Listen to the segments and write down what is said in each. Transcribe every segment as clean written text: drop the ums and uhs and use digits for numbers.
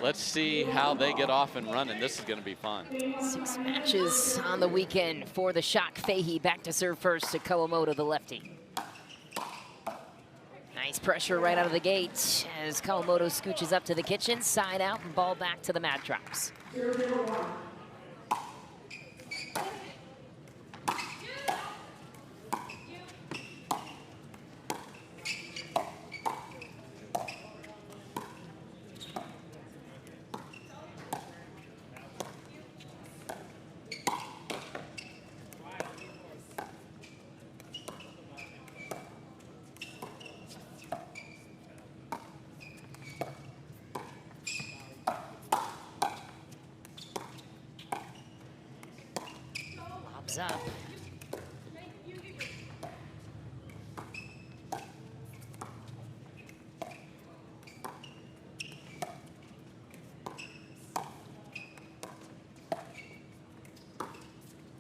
let's see how they get off and running. This is going to be fun. 6 matches on the weekend for the Shock. Fahey back to serve first to Kawamoto, the lefty. Nice pressure right out of the gate as Kawamoto scooches up to the kitchen, side out, and ball back to the mat drops. Up.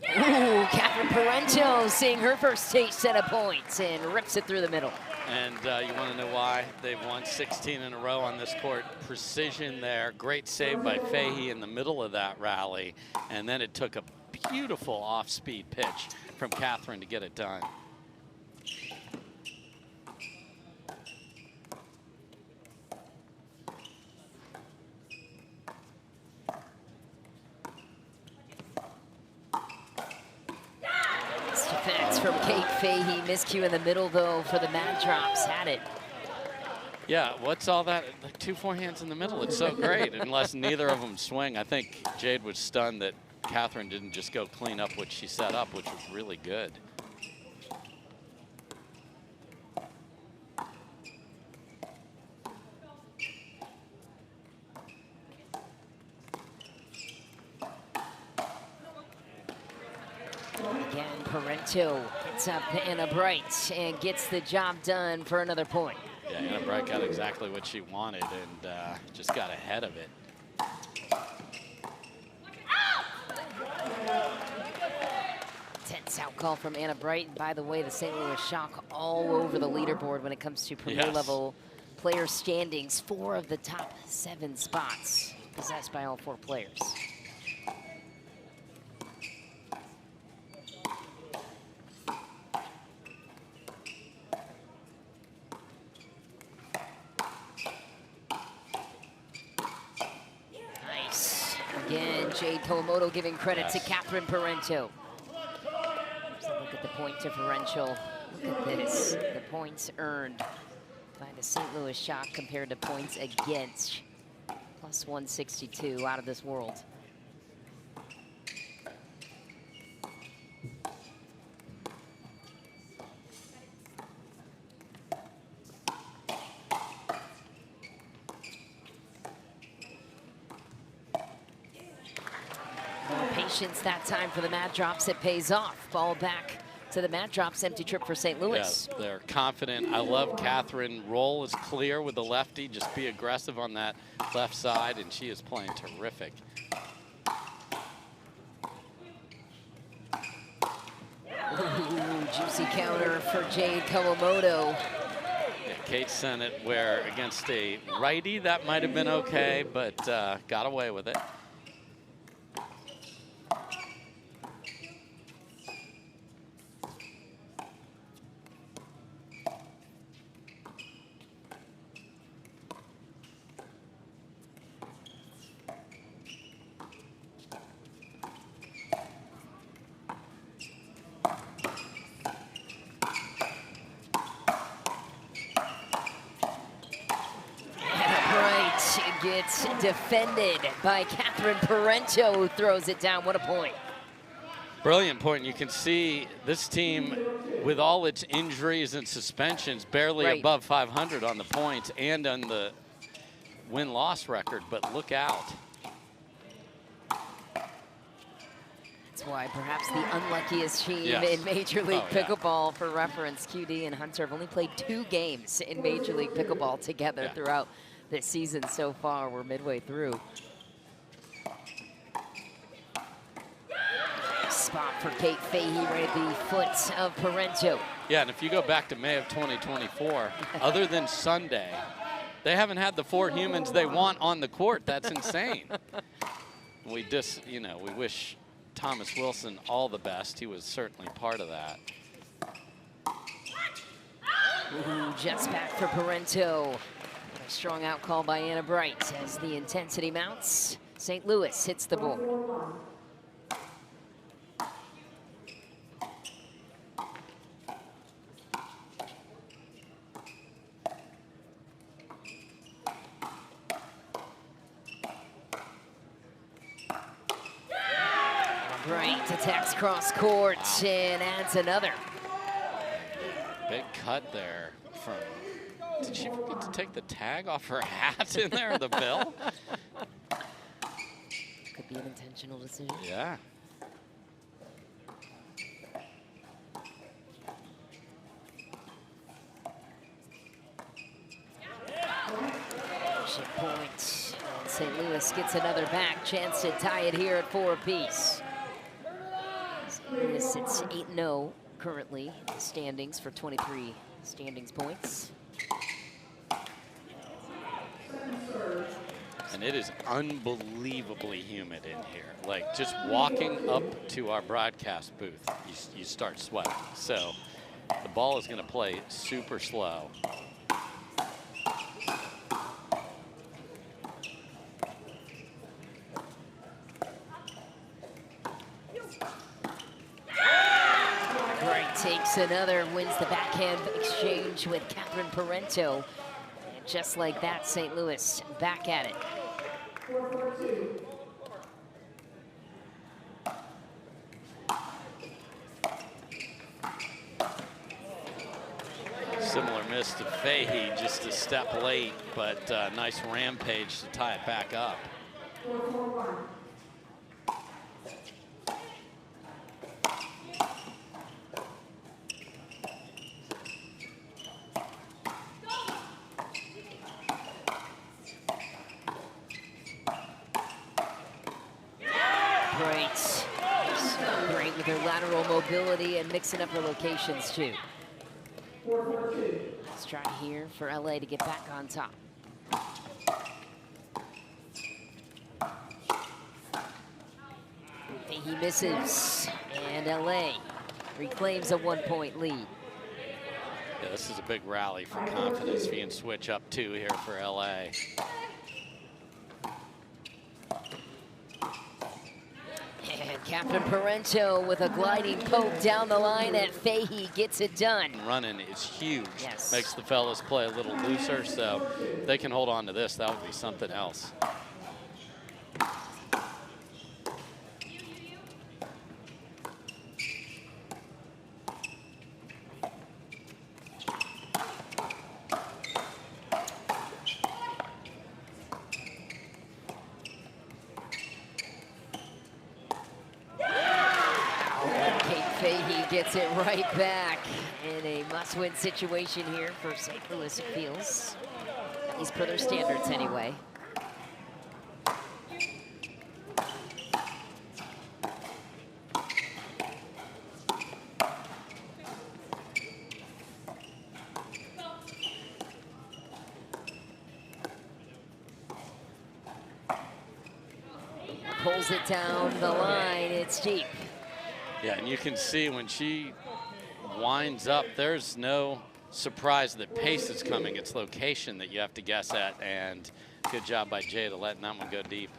Ooh, Catherine Parenteau seeing her first taste at a point and rips it through the middle. And you want to know why? They've won 16 in a row on this court. Precision there. Great save by Fahey in the middle of that rally. And then it took a beautiful off-speed pitch from Catherine to get it done. Nice defense from Kate Fahey. Miscue in the middle, though, for the mat drops. Had it. Yeah, what's all that? Like 2 forehands in the middle. It's so great, unless neither of them swing. I think Jade was stunned that Catherine didn't just go clean up what she set up, which was really good. Again, Parenteau hits up Anna Bright and gets the job done for another point. Yeah, Anna Bright got exactly what she wanted and just got ahead of it. Tense out call from Anna Bright. And by the way, the St. Louis Shock all over the leaderboard when it comes to premier level player standings. 4 of the top 7 spots possessed by all 4 players. Nice. Again, Jade Kawamoto giving credit to Catherine Parenteau. Look at the point differential. Look at this. The points earned by the St. Louis Shock compared to points against. Plus 162, out of this world. More patience that time for the mat drops. It pays off. Ball back to the mat drops. Empty trip for St. Louis. Yes, they're confident. I love Catherine. Roll is clear with the lefty. Just be aggressive on that left side, and she is playing terrific. Ooh, juicy counter for Jade Kawamoto. Yeah, Kate sent it where against a righty that might have been okay, but got away with it. Gets defended by Catherine Parenteau, who throws it down. What a point. Brilliant point. You can see this team, with all its injuries and suspensions, barely above 500 on the points and on the win-loss record, but look out. That's why perhaps the unluckiest team in Major League Pickleball. For reference, QD and Hunter have only played 2 games in Major League Pickleball together throughout this season so far. We're midway through. Spot for Kate Fahey right at the foot of Parenteau. Yeah, and if you go back to May of 2024, other than Sunday, They haven't had the 4 humans they want on the court. That's insane. We wish Thomas Wilson all the best. He was certainly part of that. Ooh, just back for Parenteau. A strong out call by Anna Bright as the intensity mounts. St. Louis hits the board. Bright attacks cross court and adds another. Big cut there from, did she forget to take the tag off her hat in there, the bill? Could be an intentional decision. Yeah. Ship point. And St. Louis gets another back. Chance to tie it here at 4 apiece. St. Louis sits 8-0 currently in the standings for 23 standings points. And it is unbelievably humid in here. Like, just walking up to our broadcast booth, you start sweating. So the ball is going to play super slow. Bright takes another, wins the backhand exchange with Catherine Parenteau. And just like that, St. Louis back at it. Similar miss to Fahey, just a step late, but nice rampage to tie it back up. Great with her lateral mobility and mixing up her locations too. Let's try here for LA to get back on top. He misses, and LA reclaims a 1-point lead. Yeah, this is a big rally for confidence. If you can switch up 2 here for LA. And Captain Parenteau with a gliding poke down the line at Fahey gets it done. Running is huge. Yes. Makes the fellas play a little looser, so if they can hold on to this, that would be something else. Gets it right back in a must-win situation here for St. Louis, it feels. At least per their standards, anyway. Pulls it down the line, it's deep. Yeah, and you can see when she winds up, there's no surprise that pace is coming. It's location that you have to guess at, and good job by Jade of letting that one go deep.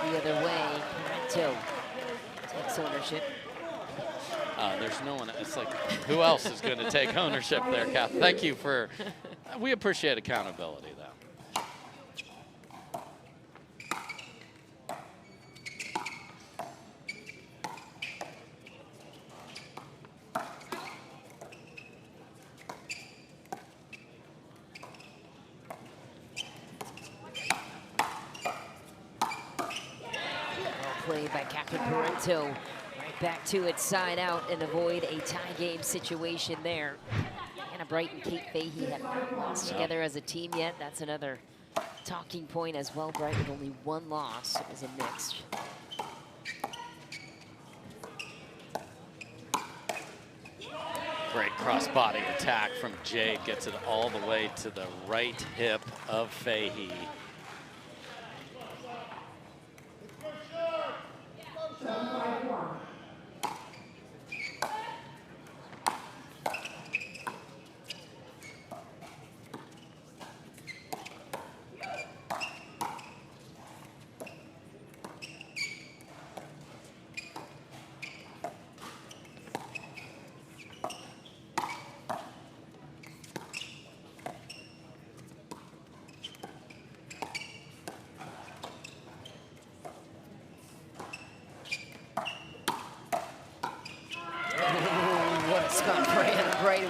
The other way, Parenteau takes ownership. There's no one, it's like, who else is going to take ownership there, Kath? Thank you for, we appreciate accountability, though. Well played by Captain Parenteau. Back to it, side out, and avoid a tie game situation there. Anna Bright and Kate Fahey have not lost together as a team yet. That's another talking point as well, Bright, with only one loss. It was a mixed. Great cross-body attack from Jade. Gets it all the way to the right hip of Fahey.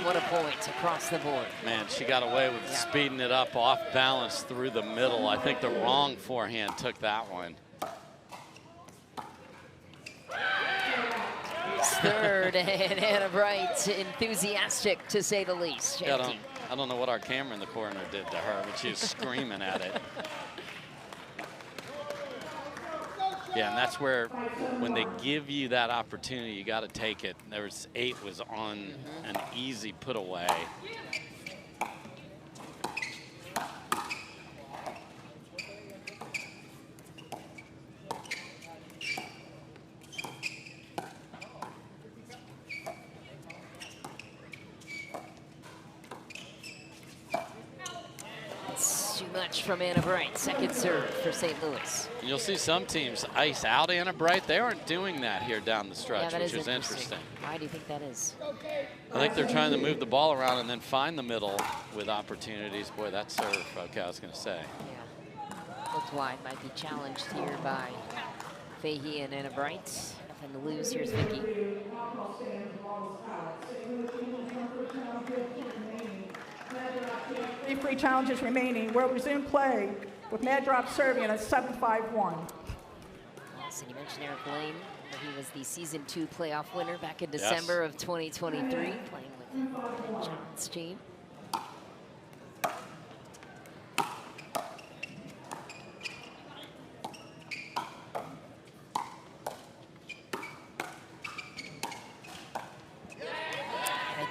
What a point across the board. Man, she got away with speeding it up off balance through the middle. I think the wrong forehand took that one. Third, and Anna Bright enthusiastic to say the least. Yeah, I don't know what our camera in the corner did to her, but she was screaming at it. Yeah, and that's where, when they give you that opportunity, you got to take it. There's 8 was on an easy put away. From Anna Bright, second serve for St. Louis. And you'll see some teams ice out Anna Bright. They aren't doing that here down the stretch, which is interesting. Why do you think that is? I think they're trying to move the ball around and then find the middle with opportunities. Boy, that serve, okay, I was going to say. Yeah, looked wide, might be challenged here by Fahey and Anna Bright. Nothing to lose. Here's Vicky. 3 free challenges remaining. We'll resume play with Mad Drop serving at 7-5-1. Yes, and you mentioned Eric Lane. He was the Season 2 playoff winner back in December of 2023, playing with John's team.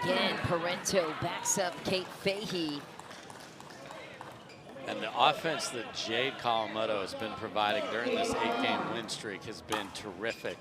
Again, Parenteau backs up Kate Fahey. And the offense that Jade Kawamoto has been providing during this 8-game win streak has been terrific.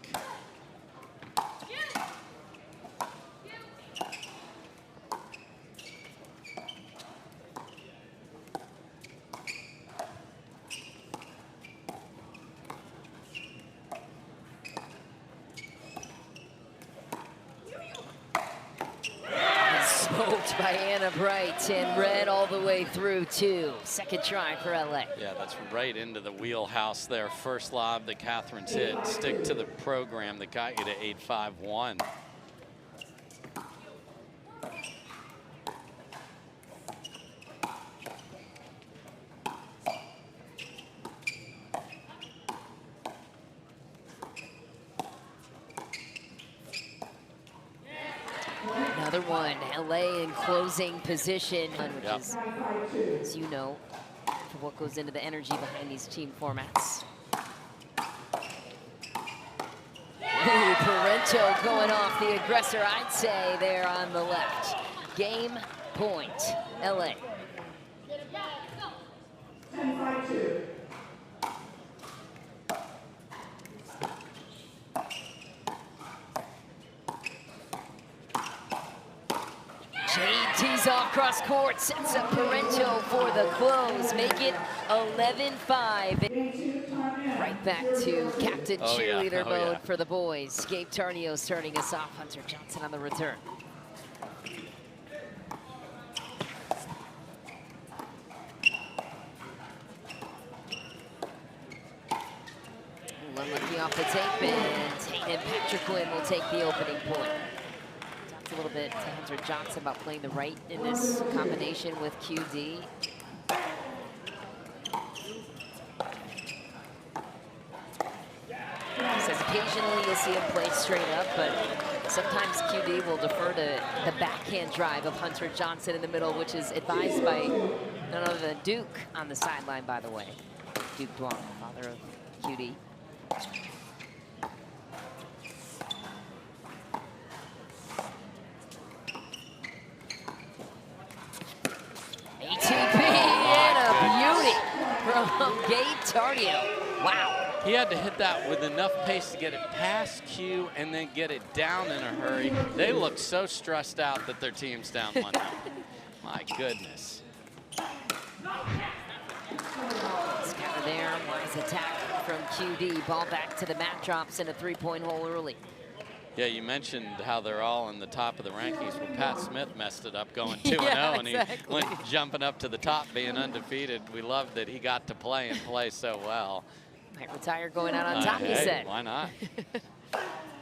By Anna Bright and red all the way through two. Second try for LA. Yeah, that's right into the wheelhouse there. First lob that Catherine's hit. Stick to the program that got you to 8-5-1. Another one, LA in closing position, which is, as you know, for what goes into the energy behind these team formats. Ooh, Parenteau going off the aggressor, I'd say, there on the left. Game point, LA. 10-5-2. Jade tees off cross court, sets up Parenteau for the close, make it 11-5. Right back to captain cheerleader mode for the boys. Gabe Tardio starting us off, Hunter Johnson on the return. One looking off the tape, and Hayden Patriquin will take the opening point. A little bit to Hunter Johnson about playing the right in this combination with QD. He says occasionally you'll see him play straight up, but Sometimes QD will defer to the backhand drive of Hunter Johnson in the middle, which is advised by none other than Duke on the sideline, by the way. Duke Duong, father of QD. ATP and a beauty from Jade Tardio. Wow. He had to hit that with enough pace to get it past Q and then get it down in a hurry. They look so stressed out that their team's down 1-0. My goodness. Scatter there, wise attack from QD. Ball back to the mat, drops in a three-point hole early. Yeah, you mentioned how they're all in the top of the rankings. Well, Pat Smith messed it up going 2-0, Yeah, and he went jumping up to the top, being undefeated. We loved that he got to play and play so well. Might retire going out on top, he said. Why not?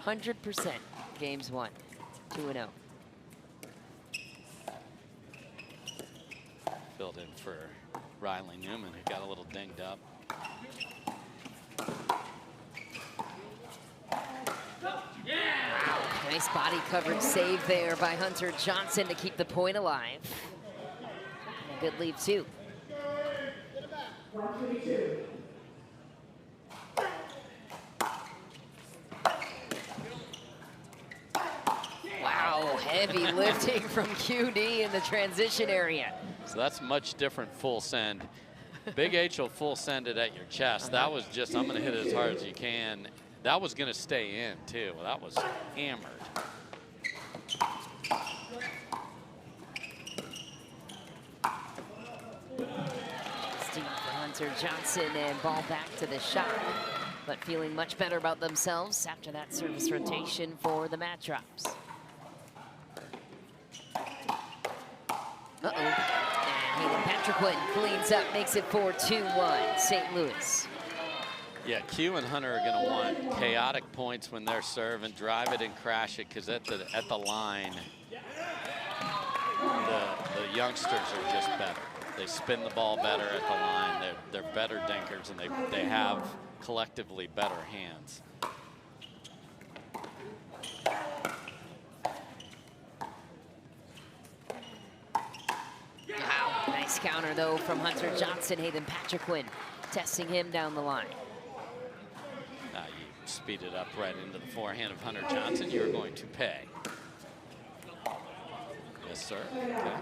100% games won, 2-0. Filled in for Riley Newman, who got a little dinged up. Wow, nice body coverage save there by Hunter Johnson to keep the point alive. And a good lead, too. Wow, heavy lifting from QD in the transition area. So that's much different full send. Big H will full send it at your chest. That was just, I'm going to hit it as hard as you can. That was going to stay in, too. That was hammered. Steve for Hunter Johnson and ball back to the shot, but feeling much better about themselves after that service rotation for the mat drops. Uh-oh. And Hayden Patriquin cleans up, makes it 4-2-1, St. Louis. Yeah, Q and Hunter are going to want chaotic points when they're serving, drive it and crash it, because at the line, the youngsters are just better. They spin the ball better at the line. They're better dinkers, and they have collectively better hands. Wow, nice counter though from Hunter Johnson. Hayden Patriquin testing him down the line. Now you speed it up right into the forehand of Hunter Johnson. You're going to pay. Yes, sir. Okay.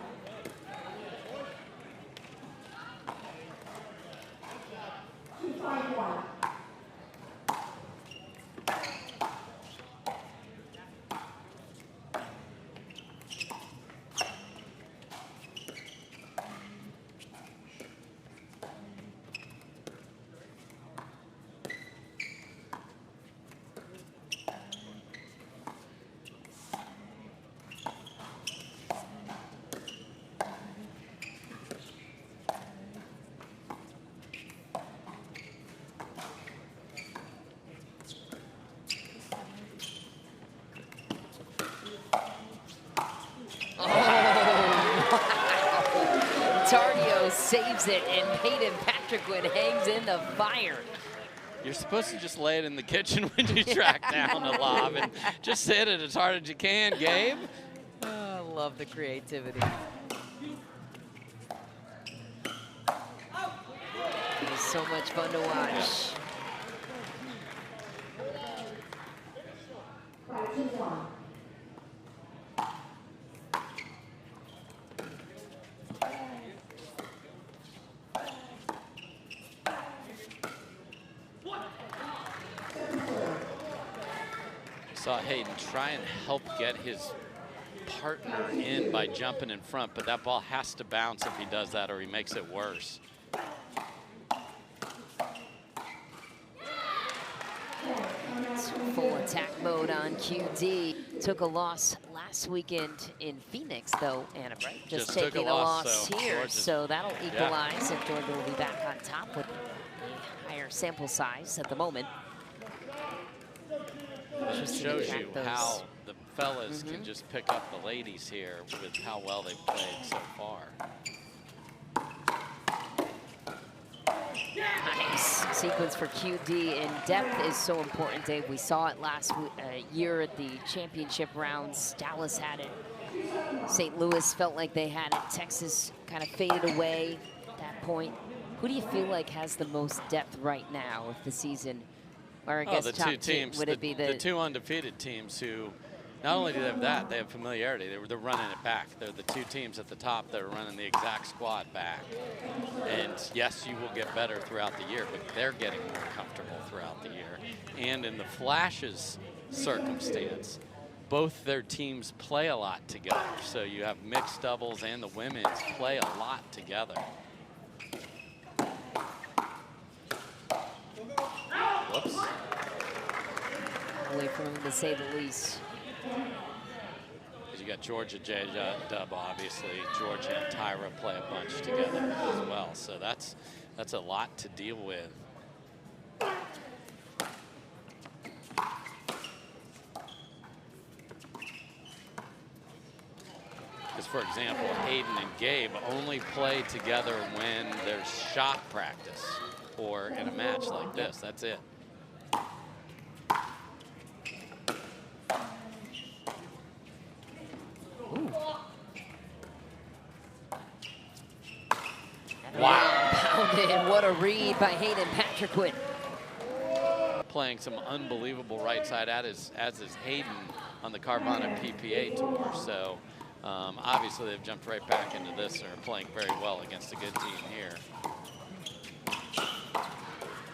Tardio saves it, and Hayden Patriquin hangs in the fire. You're supposed to just lay it in the kitchen when you track down a lob and just hit it as hard as you can, Gabe. I love the creativity. It was so much fun to watch. Saw Hayden try and help get his partner in by jumping in front, but that ball has to bounce if he does that or he makes it worse. Full attack mode on QD. Took a loss last weekend in Phoenix, though, Anna Bright. Just taking a loss here, Georgia. So that'll equalize, and Georgia will be back on top with a higher sample size at the moment. It shows you how the fellas can just pick up the ladies here with how well they've played so far. Nice sequence for QD, and depth is so important, Dave. We saw it last year at the championship rounds. Dallas had it. St. Louis felt like they had it. Texas kind of faded away at that point. Who do you feel like has the most depth right now of the season? Or I guess the top two teams, would it be the two undefeated teams who not only do they have that, they have familiarity. They're running it back. They're the two teams at the top that are running the exact squad back. And yes, you will get better throughout the year, but they're getting more comfortable throughout the year. And in the Flash's circumstance, both their teams play a lot together. So you have mixed doubles and the women's play a lot together. Whoops. Away from him, to say the least. You got Georgia, Jade, Dub, obviously. Georgia and Tyra play a bunch together as well. So that's a lot to deal with. Because, for example, Hayden and Gabe only play together when there's shot practice or in a match like this. That's it. Wow. Pounded. What a read by Hayden Patriquin. Playing some unbelievable right side, as is Hayden on the Carvana PPA tour. So obviously they've jumped right back into this and are playing very well against a good team here.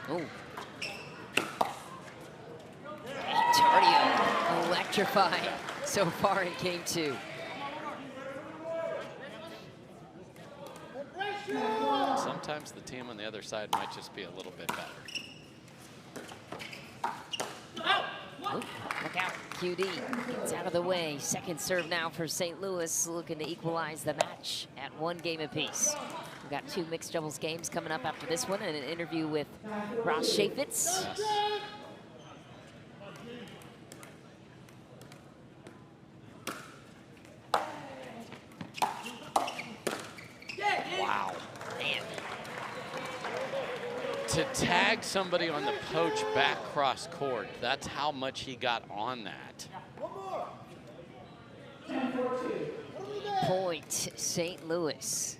Oh. Tardio electrifying so far in game 2. Sometimes the team on the other side might just be a little bit better. Oh, look out, QD gets out of the way. Second serve now for St. Louis, looking to equalize the match at 1 game apiece. We've got 2 mixed doubles games coming up after this one, and an interview with Ross Chaffetz. Yes. Wow. Man. To tag somebody on the poach back cross court, that's how much he got on that. Point, St. Louis.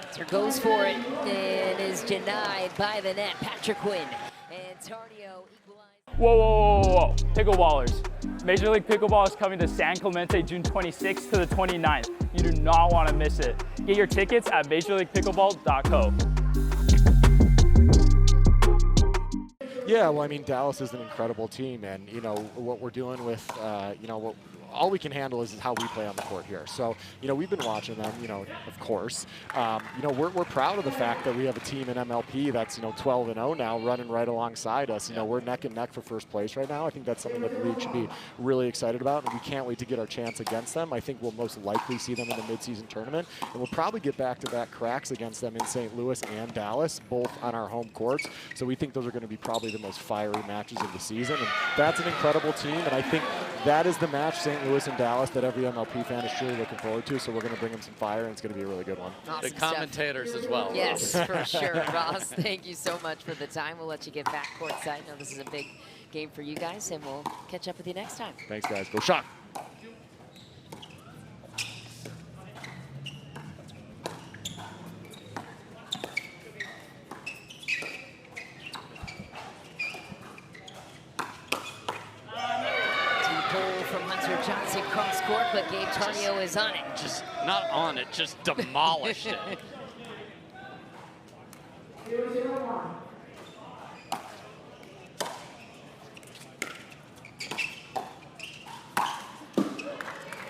Answer goes for it and is denied by the net. Patriquin and Tardio equalize. Whoa, whoa, whoa, whoa, pickleballers. Major League Pickleball is coming to San Clemente June 26th to the 29th. You do not want to miss it. Get your tickets at majorleaguepickleball.co. Yeah, well, I mean, Dallas is an incredible team, and, you know, what we're doing with, all we can handle is how we play on the court here. So, you know, we've been watching them, you know, of course. We're proud of the fact that we have a team in MLP that's, 12-0 now, running right alongside us. You know, we're neck and neck for first place right now. I think that's something that the league should be really excited about, and we can't wait to get our chance against them. I think we'll most likely see them in the midseason tournament, and we'll probably get back-to-back cracks against them in St. Louis and Dallas, both on our home courts. So we think those are going to be probably the most fiery matches of the season, and that's an incredible team, and I think that is the match, St. Louis and Dallas, that every MLP fan is truly looking forward to. So we're going to bring them some fire, and it's going to be a really good one. Awesome the commentators stuff. as well. Yes, for sure. Ross, thank you so much for the time. We'll let you get back courtside. I know this is a big game for you guys, and we'll catch up with you next time. Thanks, guys. Go Shock. Cross court, but Gabe Tardio is on it. Just not on it, just demolished it.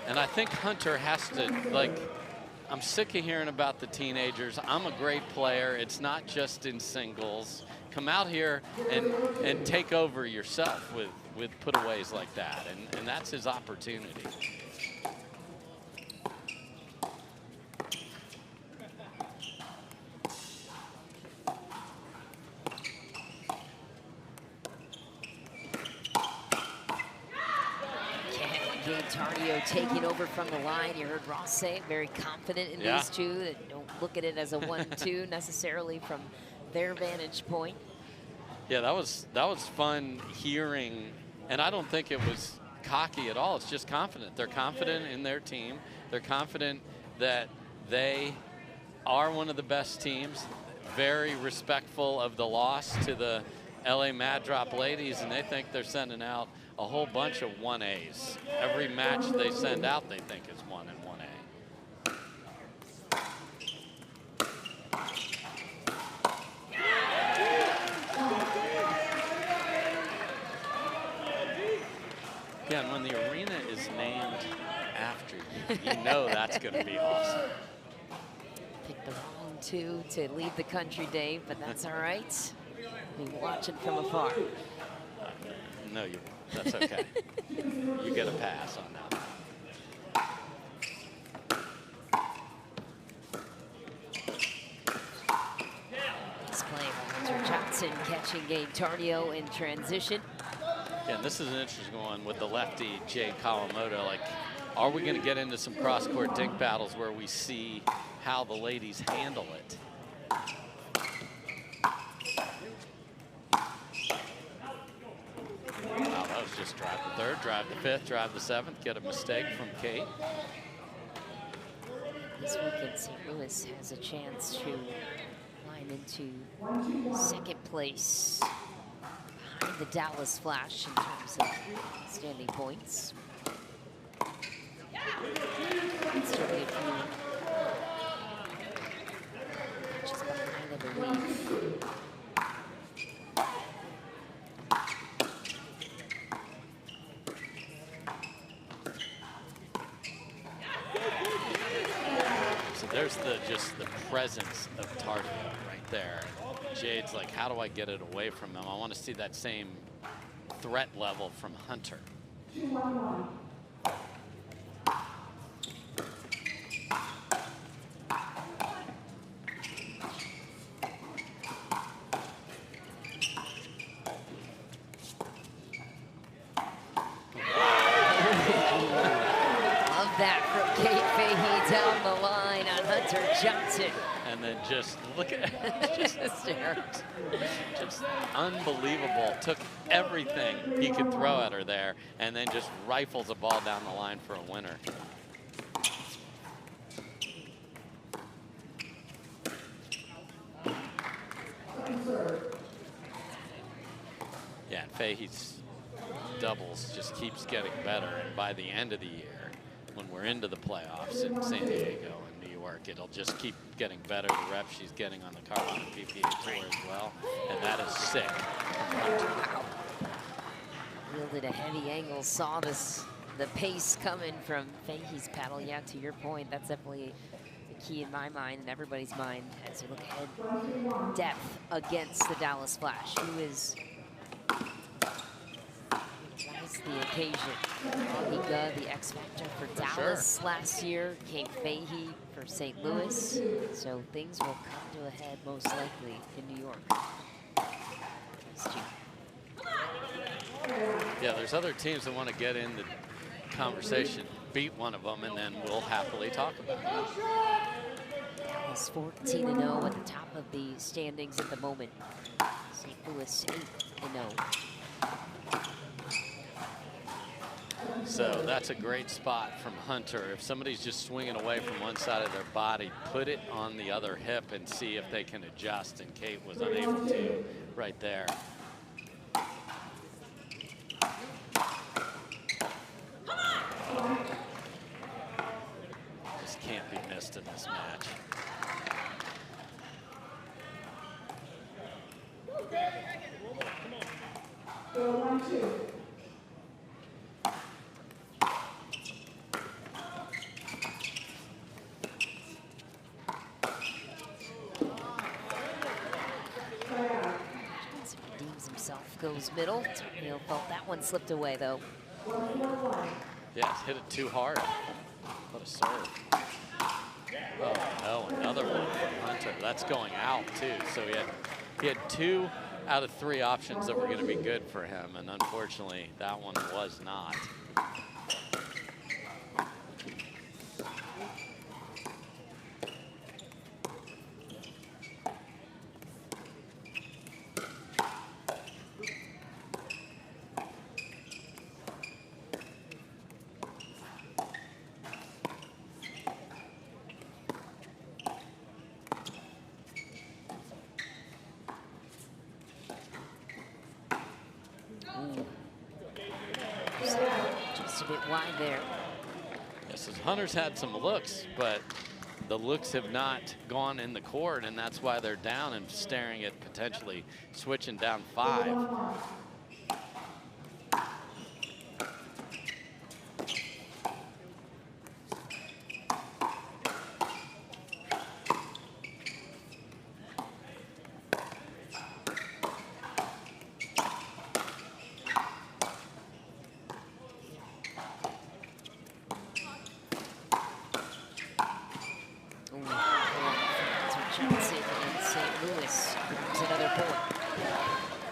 And I think Hunter has to, I'm sick of hearing about the teenagers. I'm a great player. It's not just in singles. Come out here and take over yourself with putaways like that, and that's his opportunity. Gabe Tardio taking over from the line. You heard Ross say, very confident in these two, that don't look at it as a 1-2 necessarily from their vantage point. Yeah, that was fun hearing, and I don't think it was cocky at all. It's just confident. They're confident in their team. They're confident that they are one of the best teams, very respectful of the loss to the LA Mad Drop ladies, and they think they're sending out a whole bunch of 1As. Every match they send out, they think is 1 and 1A. Yeah, and when the arena is named after you, you know that's going to be awesome. Picked the wrong two to leave the country, Dave, but that's all right. Be watching from afar. No, that's okay. You get a pass on that. Nice play by Hunter Johnson catching Gabe Tardio in transition. Yeah, and this is an interesting one with the lefty, Jade Kawamoto. Like, are we going to get into some cross-court dink battles where we see how the ladies handle it? Wow, that was just drive the third, drive the fifth, drive the seventh, get a mistake from Kate. This weekend, St. Louis has a chance to climb into second place behind the Dallas Flash in terms of standing points. Still be a few matches behind, I believe. So there's just the presence of Tardio right there. Jade's like, how do I get it away from him? I want to see that same threat level from Hunter. Down the line on Hunter Johnson. And then just look at just unbelievable. Took everything he could throw at her there and then just rifles a ball down the line for a winner. Yeah, and Fahey's doubles just keeps getting better, and by the end of the year, when we're into the playoffs in San Diego and New York, it'll just keep getting better. The reps she's getting on the Carolina PPA Tour as well, and that is sick. Wielded a heavy angle, saw the pace coming from Fahey's paddle. Yeah, to your point, that's definitely the key in my mind and everybody's mind as you look ahead. Depth against the Dallas Flash, who is the occasion. Augie, the X Factor for Dallas last year, Kate Fahey for St. Louis. So things will come to a head most likely in New York. Yeah, there's other teams that want to get in the conversation, beat one of them, and then we'll happily talk about it. Dallas 14-0 at the top of the standings at the moment. St. Louis 8-0. So that's a great spot from Hunter. If somebody's just swinging away from one side of their body, put it on the other hip and see if they can adjust. And Kate was unable to right there. Just can't be missed in this match. Goes middle. Tardio felt that one slipped away though. Yeah, hit it too hard. What a serve. Oh no, another one from Hunter. That's going out too. So he had 2 out of 3 options that were going to be good for him, and unfortunately that one was not. bit wide there. Yes, Hunter's had some looks, but the looks have not gone in the court, and that's why they're down and staring at potentially switching down 5.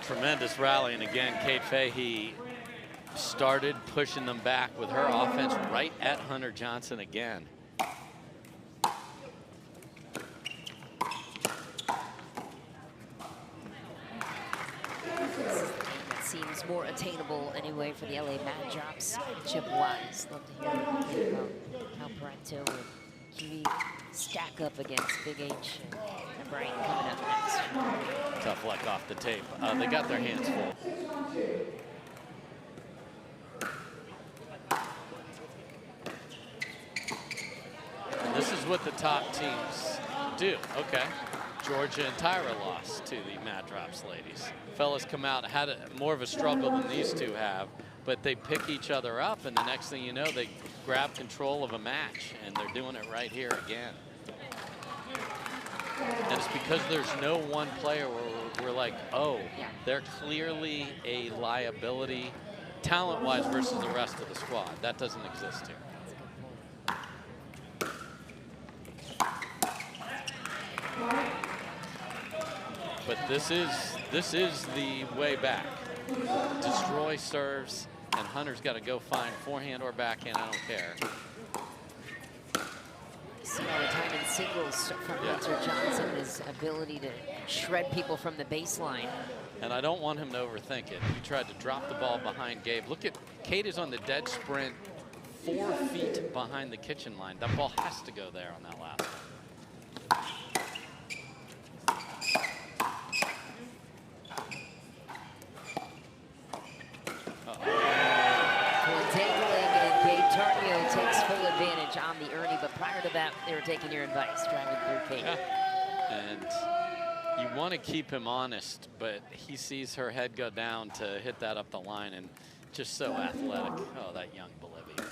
Tremendous rally, and again, Kate Fahey started pushing them back with her offense right at Hunter Johnson again. That seems more attainable anyway for the LA Mad Drops chip-wise. Love to hear about how Parenteau and Kiwi stack up against Big H and Brian coming up next. Tough luck off the tape. They got their hands full. And this is what the top teams do. Okay. Georgia and Tyra lost to the Mad Drops ladies. Fellas come out, had more of a struggle than these two have, but they pick each other up, and the next thing you know, they grab control of a match, and they're doing it right here again. And it's because there's no one player where we're like, oh, they're clearly a liability talent-wise versus the rest of the squad. That doesn't exist here. But this is the way back. Destroy serves, and Hunter's got to go find forehand or backhand. I don't care. See all the time in singles from Hunter Johnson, his ability to shred people from the baseline. And I don't want him to overthink it. He tried to drop the ball behind Gabe. Look at, Kate is on the dead sprint 4 feet behind the kitchen line. That ball has to go there on that last one. Tardio takes full advantage on the Ernie, but prior to that, they were taking your advice, driving through Kate. Yeah. And you want to keep him honest, but he sees her head go down to hit that up the line, and just so athletic. Oh, that young Bolivia.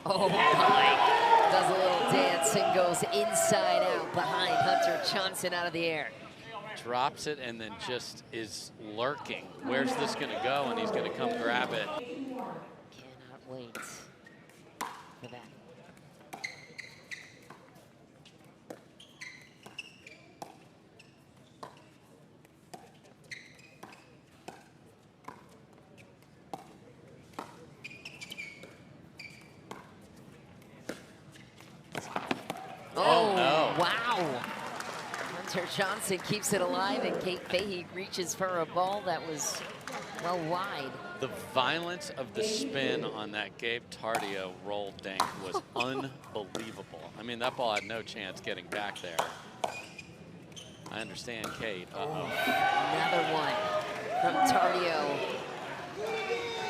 Oh my, does a little dance and goes inside out behind Hunter Johnson out of the air. Drops it and then just is lurking. Where's this going to go? And he's going to come grab it. Cannot wait for that. Oh no. Wow. Hunter Johnson keeps it alive, and Kate Fahey reaches for a ball that was, well, wide. The violence of the spin on that Gabe Tardio roll dink was unbelievable. I mean, that ball had no chance getting back there. I understand Kate. Another one from Tardio.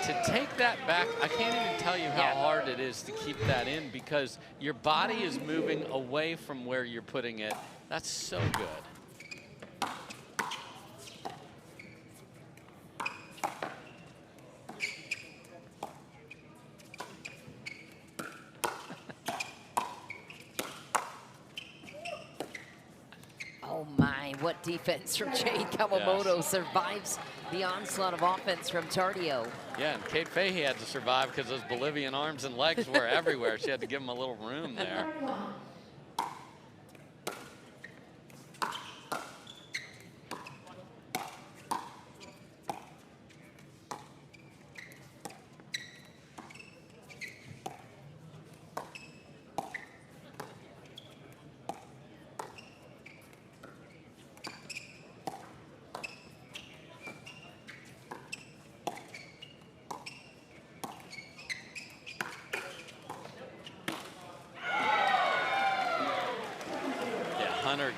To take that back, I can't even tell you how hard it is to keep that in, because your body is moving away from where you're putting it. That's so good. Oh my, what defense from Jade Kawamoto survives the onslaught of offense from Tardio. Yeah, and Kate Fahey had to survive because those Bolivian arms and legs were everywhere. She had to give him a little room there.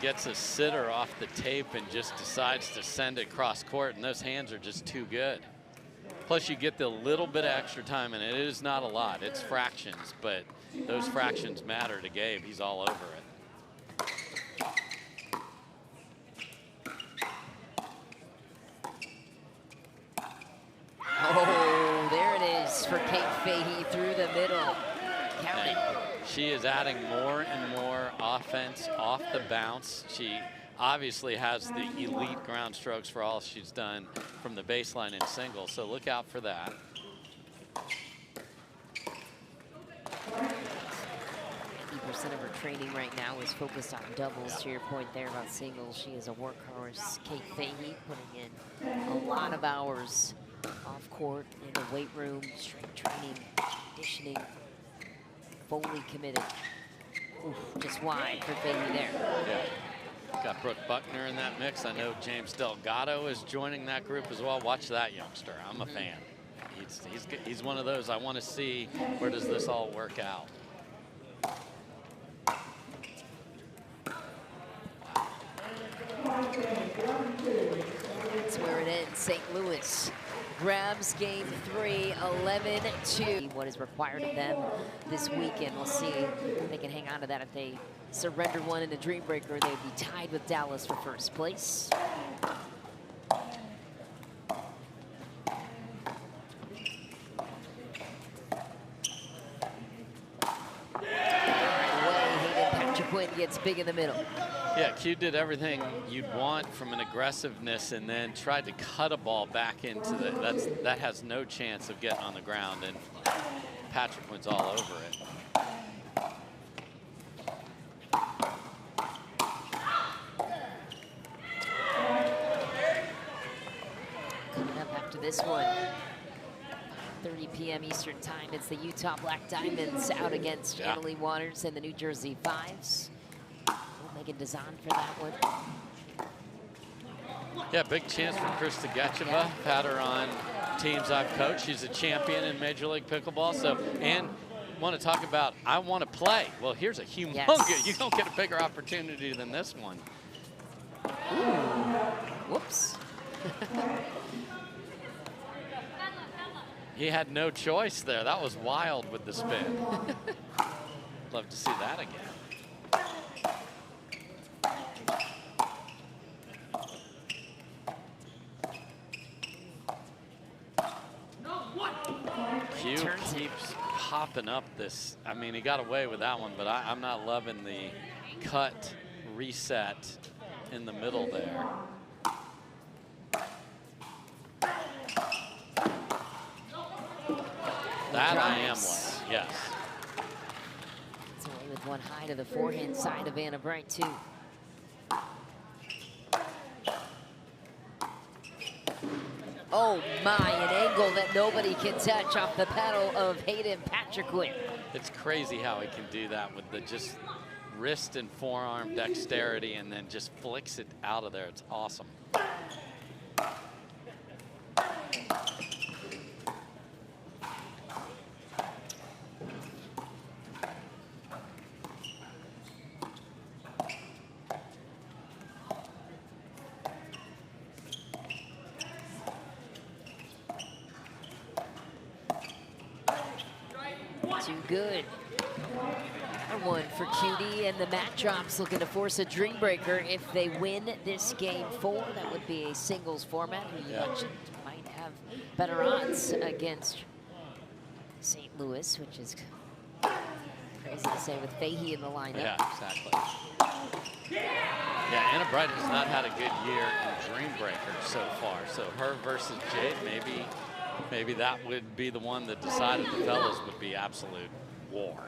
gets a sitter off the tape and just decides to send it cross court, and those hands are just too good. Plus you get the little bit of extra time, and it is not a lot. It's fractions, but those fractions matter to Gabe. He's all over it. Oh, there it is for Kate Fahey through the middle. Count it. She is adding more and more offense off the bounce. She obviously has the elite ground strokes for all she's done from the baseline in singles, so look out for that. 80% of her training right now is focused on doubles. To your point there about singles, she is a workhorse. Kate Fahey putting in a lot of hours off court, in the weight room, strength training, conditioning, fully committed. Oof, just wide for Fahey there. Yeah. Got Brooke Buckner in that mix. I know James Delgado is joining that group as well. Watch that youngster. I'm a fan. He's one of those I want to see where does this all work out. That's where it ends. St. Louis grabs game 3, 11-2. What is required of them this weekend. We'll see if they can hang on to that. If they surrender one in a Dreambreaker, they would be tied with Dallas for first place. Hayden Patriquin gets big in the middle. Yeah, Q did everything you'd want from an aggressiveness and then tried to cut a ball back into the, that has no chance of getting on the ground, and Patriquin's all over it. Coming up after this one, 30 p.m. Eastern time, it's the Utah Black Diamonds out against Annalie Waters and the New Jersey Fives. Megan Dazan for that one. Yeah, big chance for Krista Getcheva. Had her on teams I've coached. She's a champion in Major League Pickleball. So, and want to talk about, I want to play. Well, here's a humongous, you don't get a bigger opportunity than this one. Ooh. Whoops. He had no choice there. That was wild with the spin. Love to see that again. Q keeps popping up this. I mean, he got away with that one, but I'm not loving the cut reset in the middle there. That I am like, yes. It's away with one high to the forehand side of Anna Bright, too. Oh my, an angle that nobody can touch off the paddle of Hayden Patriquin. It's crazy how he can do that with the just wrist and forearm dexterity and then just flicks it out of there. It's awesome. Too good. Another one for Cutie, and the Mat Drops looking to force a Dreambreaker. If they win this game 4, that would be a singles format. Who you mentioned might have better odds against St. Louis, which is crazy to say with Fahey in the lineup. Yeah, exactly. Yeah, Anna Bright has not had a good year in Dreambreaker so far. So her versus Jade, maybe that would be the one that decided the fellas would be absolute war.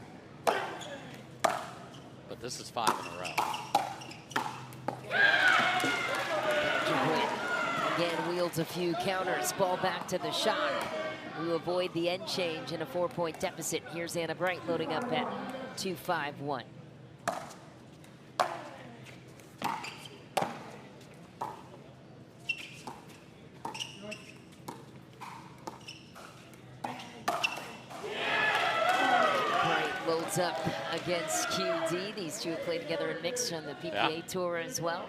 But this is 5 in a row. Again, wields a few counters, ball back to the shot. We avoid the end change in a 4-point deficit. Here's Anna Bright loading up at 2-5-1. loads up against QD. These two have played together in mixed on the PPA Tour as well.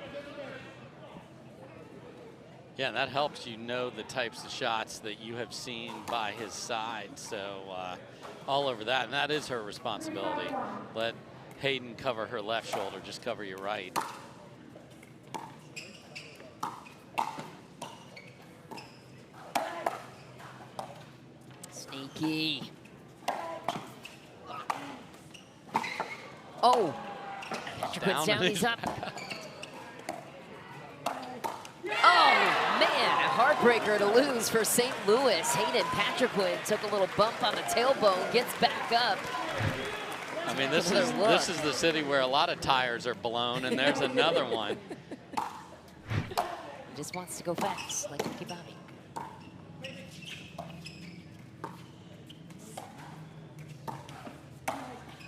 Yeah, and that helps you know the types of shots that you have seen by his side. So all over that, and that is her responsibility. Let Hayden cover her left shoulder, just cover your right. Sneaky. Oh, Patriquin's down, he's up. Oh, man, a heartbreaker to lose for St. Louis. Hayden Patriquin took a little bump on the tailbone, gets back up. I mean, this is the city where a lot of tires are blown, and there's another one. He just wants to go fast, like Ricky Bobby.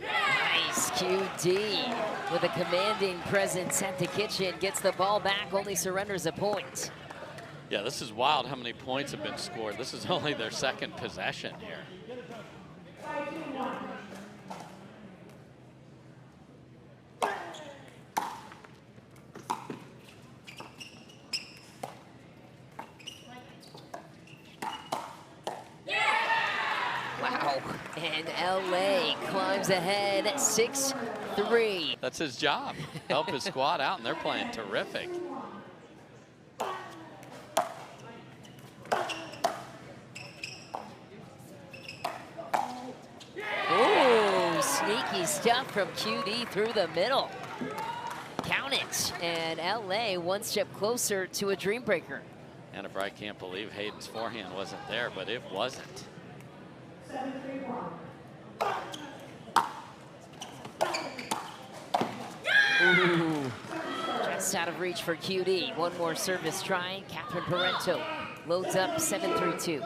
Nice QD with a commanding presence at the kitchen. Gets the ball back, only surrenders a point. Yeah, this is wild how many points have been scored. This is only their second possession here. Wow, and LA climbs ahead 6-3. That's his job. Help his squad out, and they're playing terrific. Ooh, sneaky stuff from QD through the middle. Count it, and LA one step closer to a Dreambreaker. Anna Bright can't believe Hayden's forehand wasn't there, but it wasn't. Ooh, just out of reach for QD. One more service try. Catherine Parenteau loads up 7-3-2.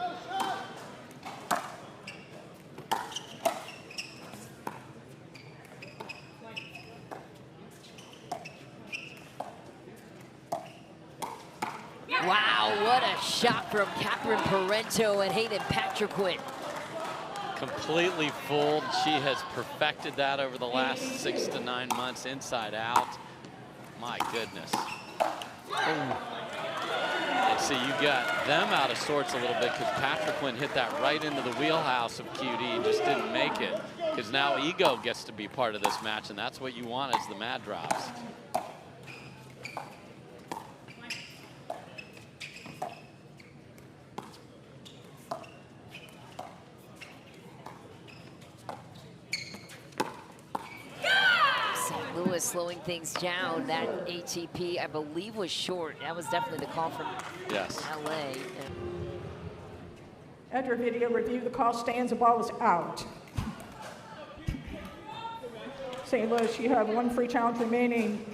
Wow, what a shot from Catherine Parenteau and Hayden Patriquin. Completely fooled. She has perfected that over the last 6 to 9 months, inside out. My goodness. And see, you got them out of sorts a little bit because Patriquin hit that right into the wheelhouse of QD and just didn't make it. Because now ego gets to be part of this match, and that's what you want is the mad drops. Slowing things down. That ATP, I believe, was short. That was definitely the call from LA. After video review, the call stands, the ball is out. St. Louis, you have one free challenge remaining.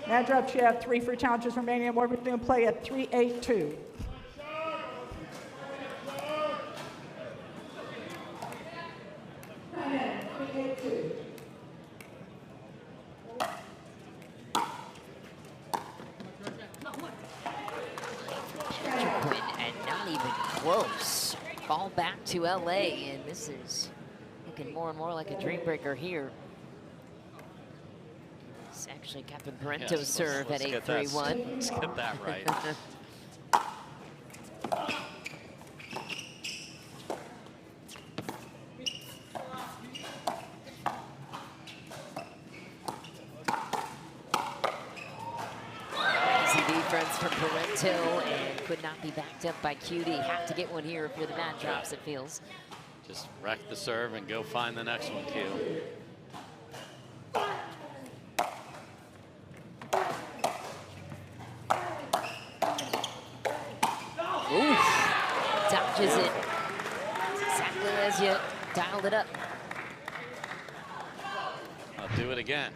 Mad Drops, you have 3 free challenges remaining, and we're going to play at 3-8-2. Close. Ball back to LA, and this is looking more and more like a Dreambreaker here. It's actually Catherine Parenteau's serve at 8-3-1. Let's get that right. From Parenteau, and could not be backed up by QD. Have to get one here if you're the Mad Drops, it feels. Just wreck the serve and go find the next one, Q. Oof, dodges it. Exactly as you dialed it up. I'll do it again.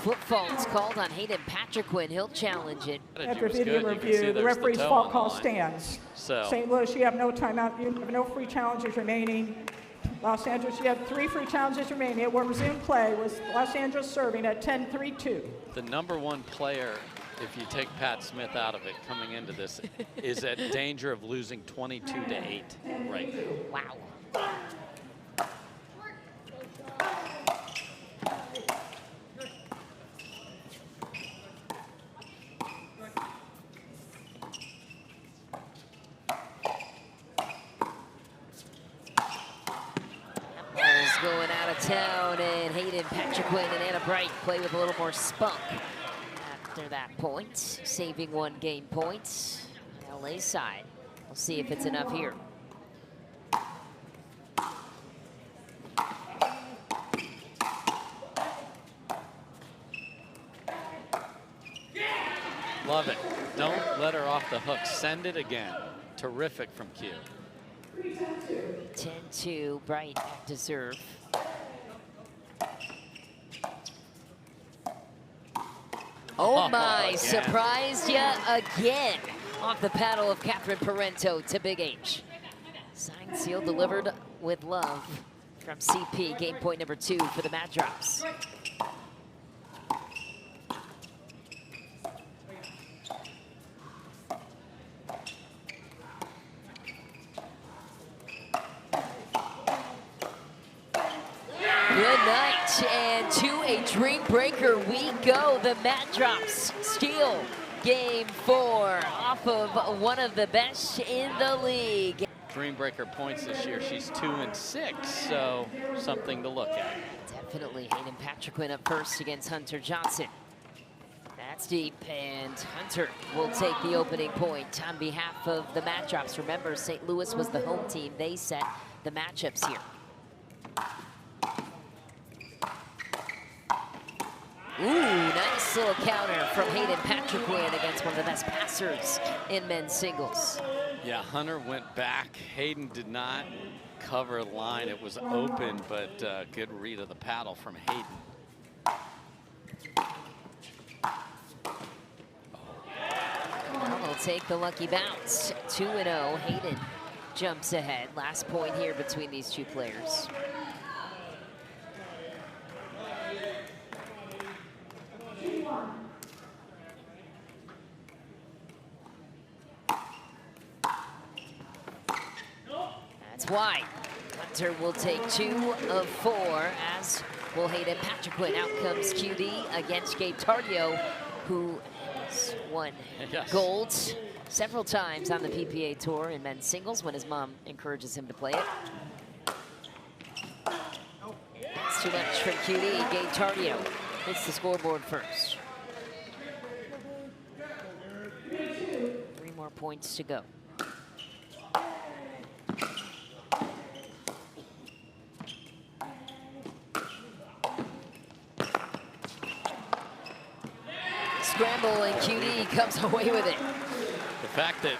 foot fault's called on Hayden Patriquin. He'll challenge it. After video review, the referee's fault call stands. So St. Louis, you have no timeout. You have no free challenges remaining. Los Angeles, you have 3 free challenges remaining. It will resume play with Los Angeles serving at 10-3-2. the #1 player, if you take Pat Smith out of it coming into this, is at danger of losing 22-8 right now. Wow. Ball's going out of town, and Hayden Patriquin and Anna Bright play with a little more spunk after that point, saving 1 game point. LA side. We'll see if it's enough here. Love it. Don't let her off the hook. Send it again. Terrific from Q. 10-2, Bright back to serve. Oh my, again. surprised ya again. Off the paddle of Catherine Parenteau to Big H. Signed, sealed, delivered with love from CP. Game point number 2 for the Mad Drops. Good night, and to a Dreambreaker we go. The Mad Drops steal game 4 off of one of the best in the league. Dreambreaker points this year. She's 2-6, so something to look at. Definitely Hayden Patriquin up first against Hunter Johnson. That's deep, and Hunter will take the opening point on behalf of the Mad Drops. Remember, St. Louis was the home team. They set the matchups here. Ooh, nice little counter from Hayden Patriquin against one of the best passers in men's singles. Yeah, Hunter went back. Hayden did not cover the line. It was open, but good read of the paddle from Hayden. Well, they'll take the lucky bounce. 2-0, Hayden jumps ahead. Last point here between these two players. That's wide. Hunter will take 2 of 4, as will Hayden Patriquin. Out comes QD against Gabe Tardio, who has won gold several times on the PPA Tour in men's singles when his mom encourages him to play it. That's too much for QD. Gabe Tardio hits the scoreboard first. 3 more points to go. Scramble, and QD comes away with it. The fact that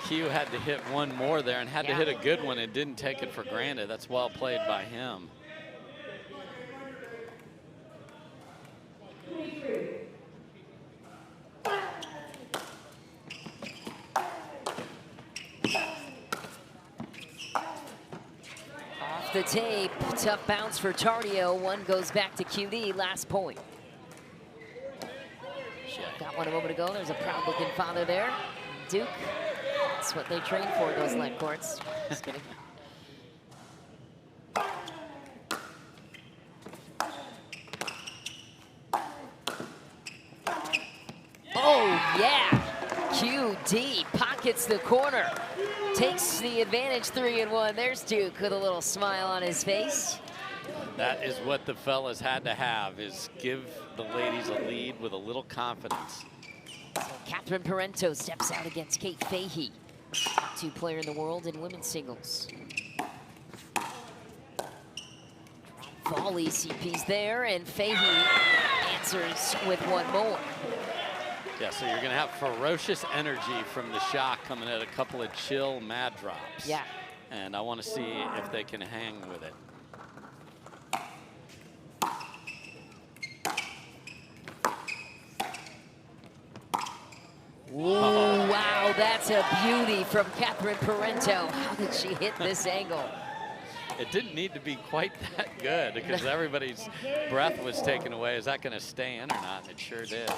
Q had to hit one more there and had to hit a good one and didn't take it for granted, that's well played by him. Off the tape, tough bounce for Tardio. 1 goes back to QD, last point. Got one a moment ago. There's a proud-looking father there. Duke. That's what they train for, those leg courts. Just kidding. Oh, yeah. QD pockets the corner. Takes the advantage, 3-1. There's Duke with a little smile on his face. That is what the fellas had to have, is give the ladies a lead with a little confidence. So Catherine Parenteau steps out against Kate Fahey, 2 player in the world in women's singles. Volley, CP's there, and Fahey answers with 1 more. Yeah, so you're going to have ferocious energy from the shot coming at a couple of chill Mad Drops. Yeah. And I want to see if they can hang with it. Ooh, wow, that's a beauty from Catherine Parenteau. How did she hit this angle? It didn't need to be quite that good because everybody's breath was taken away. Is that going to stay in or not? And it sure did.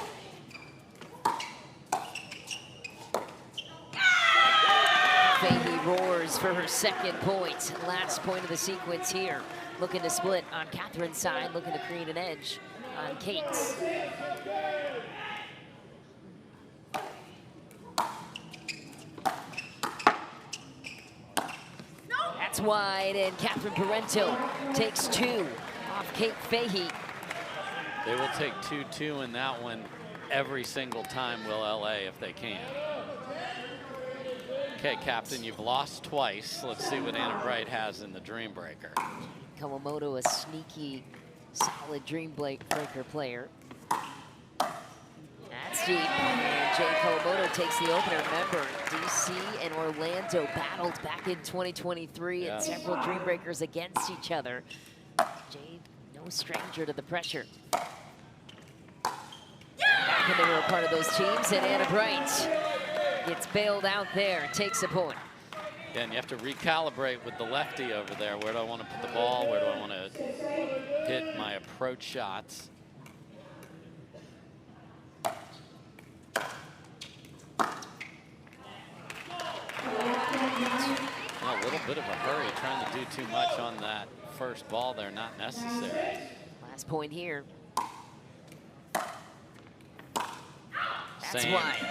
Fahey roars for her second point. Last point of the sequence here. Looking to split on Catherine's side, looking to create an edge on Kate's. That's wide, and Catherine Parenteau takes 2 off Kate Fahey. They will take 2-2 in that one every single time, will LA, if they can. Okay, Captain, you've lost twice. Let's see what Anna Bright has in the Dreambreaker. Kawamoto, a sneaky, solid Dreambreaker player. That's deep, and Jade Kawamoto takes the opener. Remember, DC and Orlando battled back in 2023 and several Dreambreakers against each other. Jade, no stranger to the pressure. Back when they were a part of those teams, and Anna Bright gets bailed out there, takes a point. Yeah, and you have to recalibrate with the lefty over there. Where do I want to put the ball? Where do I want to hit my approach shots? A little bit of a hurry, trying to do too much on that first ball there, not necessary. Last point here. That's Same. wide.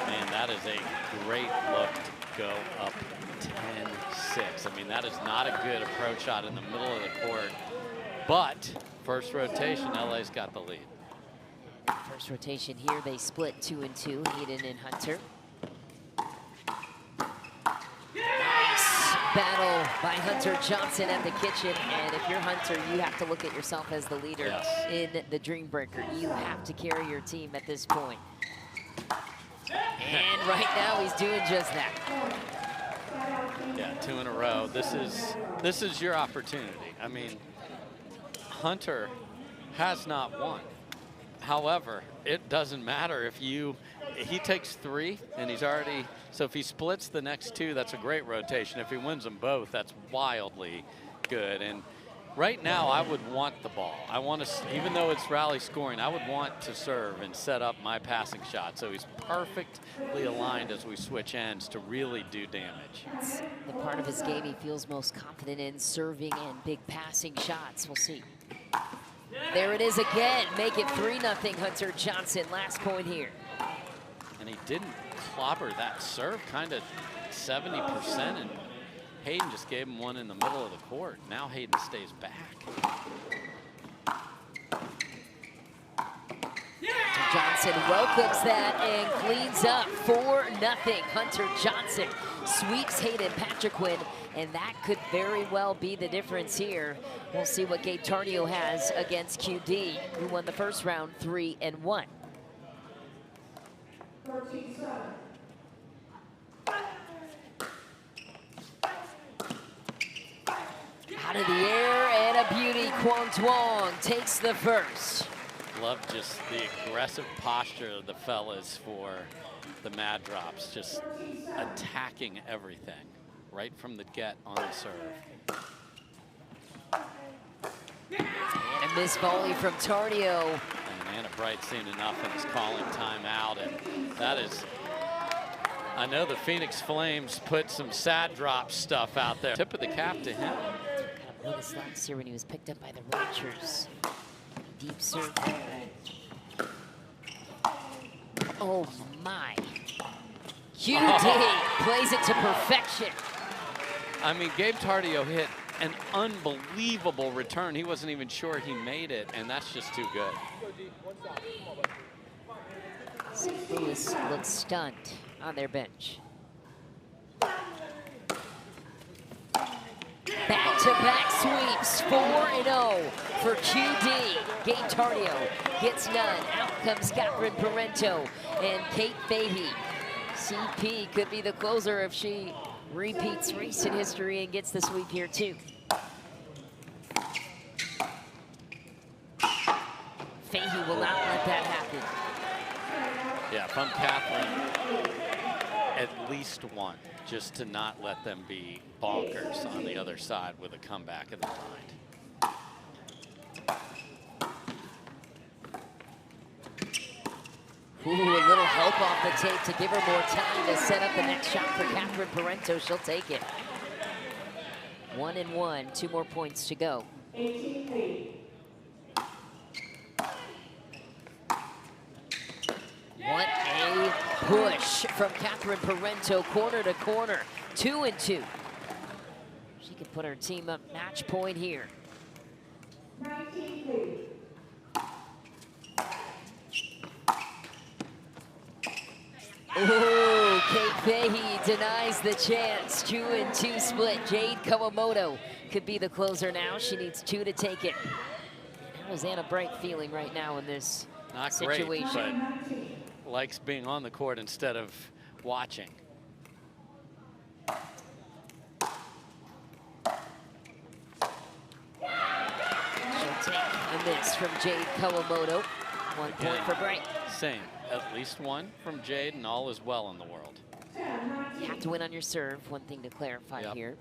Man, that is a great look to go up 10-6. I mean, that is not a good approach shot in the middle of the court. But first rotation, LA's got the lead. First rotation here, they split 2-2, Hayden and Hunter. Nice battle by Hunter Johnson at the kitchen. And if you're Hunter, you have to look at yourself as the leader in the Dreambreaker. You have to carry your team at this point. And right now, he's doing just that. Yeah, 2 in a row. This is your opportunity. I mean, Hunter has not won. However, it doesn't matter if he takes 3 and he's already, so if he splits the next 2, that's a great rotation. If he wins them both, that's wildly good. And right now, I would want the ball. I want to, even though it's rally scoring, I would want to serve and set up my passing shot. So he's perfectly aligned as we switch ends to really do damage. It's the part of his game he feels most confident in, serving and big passing shots. We'll see. There it is again. Make it 3-0, Hunter Johnson. Last point here. And he didn't clobber that serve, kind of 70%, and Hayden just gave him one in the middle of the court. Now Hayden stays back. Johnson welcomes that and cleans up 4-0. Hunter Johnson sweeps Hayden Patriquin, and that could very well be the difference here. We'll see what Gabe Tardio has against QD, who won the first round 3-1. Out of the air, and a beauty. Quang Duong takes the first. Love just the aggressive posture of the fellas for the mad drops, just attacking everything right from the get on the serve. And a missed volley from Tardio. And Anna Bright's seen enough and is calling timeout, and that is, I know the Phoenix Flames put some sad drop stuff out there. Tip of the cap to him. I noticed last year when he was picked up by the Rangers. Deep serve. Oh my. QD plays it to perfection. I mean, Gabe Tardio hit an unbelievable return. He wasn't even sure he made it, and that's just too good. St. Louis looks stunned on their bench. Back-to-back sweeps, 4-0 for QD. Gabe Tardio gets none. Out comes Catherine Parenteau and Kate Fahey. CP could be the closer if she repeats recent history and gets the sweep here too. Fahey will not let that happen. Yeah, from Catherine, at least one, just to not let them be bonkers on the other side with a comeback in the mind. Ooh, a little help off the tape to give her more time to set up the next shot for Catherine Parenteau. She'll take it. 1-1, 2 more points to go. What a push from Catherine Parenteau, corner to corner, 2-2. She could put her team up match point here. Ooh, Kate Fahey denies the chance. 2-2 split. Jade Kawamoto could be the closer now. She needs 2 to take it. How is Anna Bright feeling right now in this situation? Not great, but likes being on the court instead of watching. She'll take a miss from Jade Kawamoto. 1 point for Bright. Same. At least one from Jade, and all is well in the world. You have to win on your serve. One thing to clarify here.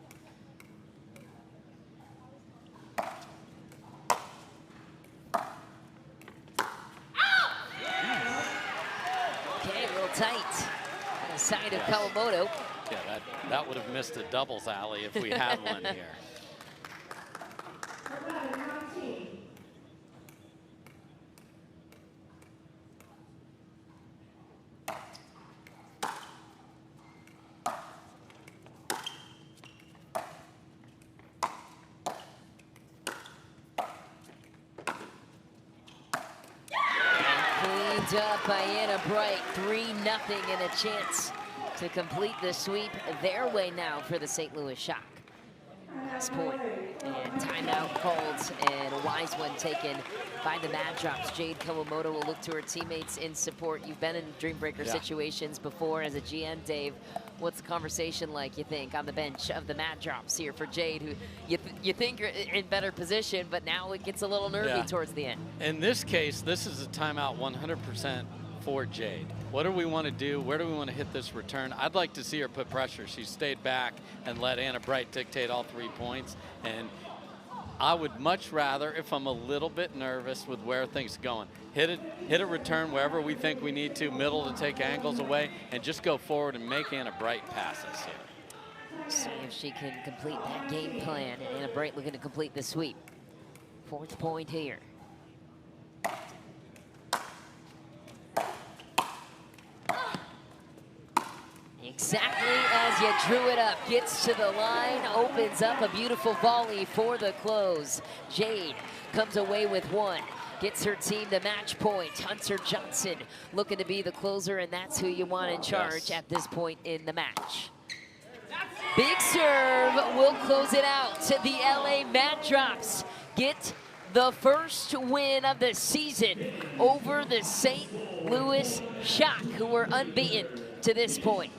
Okay, a little tight on the side of Kawamoto. Yeah, that would have missed a doubles alley if we had one here. Up by Anna Bright, 3-0, and a chance to complete the sweep their way now for the St. Louis Shock. Last point, and timeout called, and a wise one taken by the Mad Drops. Jade Kawamoto will look to her teammates in support. You've been in Dreambreaker situations before as a GM, Dave. What's the conversation like, you think, on the bench of the Mad Drops here for Jade, who you think are in better position, but now it gets a little nervy towards the end? In this case, this is a timeout 100% for Jade. What do we want to do? Where do we want to hit this return? I'd like to see her put pressure. She stayed back and let Anna Bright dictate all 3 points. And I would much rather, if I'm a little bit nervous with where things are going, hit a return wherever we think we need to, middle to take angles away, and just go forward and make Anna Bright passes here. See if she can complete that game plan. And Anna Bright looking to complete the sweep. 4th point here. Exactly as you drew it up, gets to the line, opens up a beautiful volley for the close. Jade comes away with 1, gets her team to match point. Hunter Johnson looking to be the closer, and that's who you want in charge at this point in the match. Big serve will close it out. The LA Mad Drops get the first win of the season over the St. Louis Shock, who were unbeaten to this point.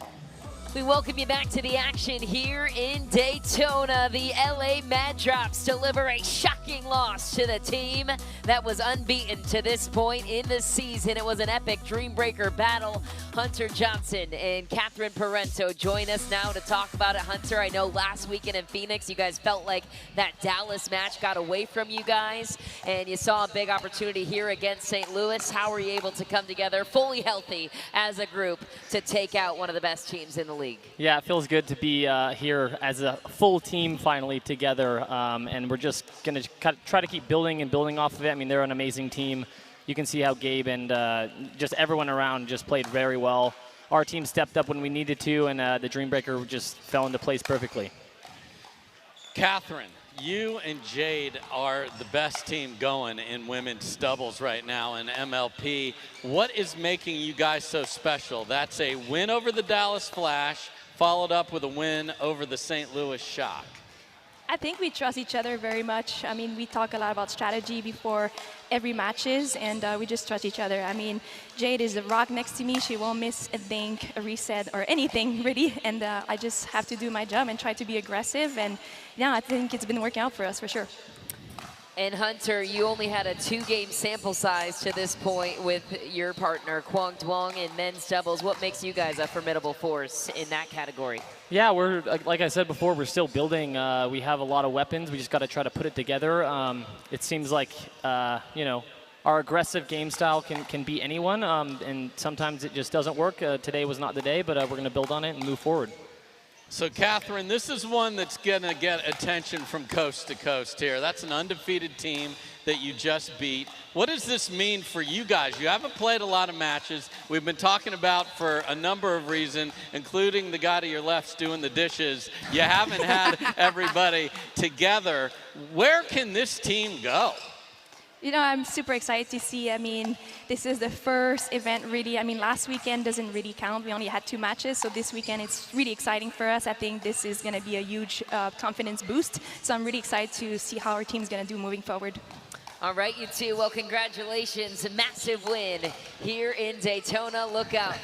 We welcome you back to the action here in Daytona. The LA Mad Drops deliver a shocking loss to the team that was unbeaten to this point in the season. It was an epic Dreambreaker battle. Hunter Johnson and Catherine Parenteau join us now to talk about it. Hunter, I know last weekend in Phoenix, you guys felt like that Dallas match got away from you guys, and you saw a big opportunity here against St. Louis. How were you able to come together fully healthy as a group to take out one of the best teams in the league? Yeah, it feels good to be here as a full team finally together, and we're just going to try to keep building and building off of it. I mean, they're an amazing team. You can see how Gabe and just everyone around just played very well. Our team stepped up when we needed to, and the Dreambreaker just fell into place perfectly. Catherine, you and Jade are the best team going in women's doubles right now in MLP. What is making you guys so special? That's a win over the Dallas Flash, followed up with a win over the St. Louis Shock. I think we trust each other very much. I mean, we talk a lot about strategy before every matches, and we just trust each other. I mean, Jade is a rock next to me. She won't miss a dink, a reset, or anything, really. And I just have to do my job and try to be aggressive. And yeah, I think it's been working out for us, for sure. And Hunter, you only had a 2-game sample size to this point with your partner, Quang Duong, in men's doubles. What makes you guys a formidable force in that category? Yeah, we're, like I said before, we're still building. We have a lot of weapons. We just got to try to put it together. It seems like, you know, our aggressive game style can beat anyone, and sometimes it just doesn't work. Today was not the day, but we're going to build on it and move forward. So, Catherine, this is one that's going to get attention from coast to coast here. That's an undefeated team that you just beat. What does this mean for you guys? You haven't played a lot of matches. We've been talking about for a number of reasons, including the guy to your left's doing the dishes. You haven't had everybody together. Where can this team go? You know, I'm super excited to see. I mean, this is the first event really. I mean, last weekend doesn't really count. We only had 2 matches. So this weekend, it's really exciting for us. I think this is going to be a huge confidence boost. So I'm really excited to see how our team's going to do moving forward. All right, you two. Well, congratulations. A massive win here in Daytona. Look out.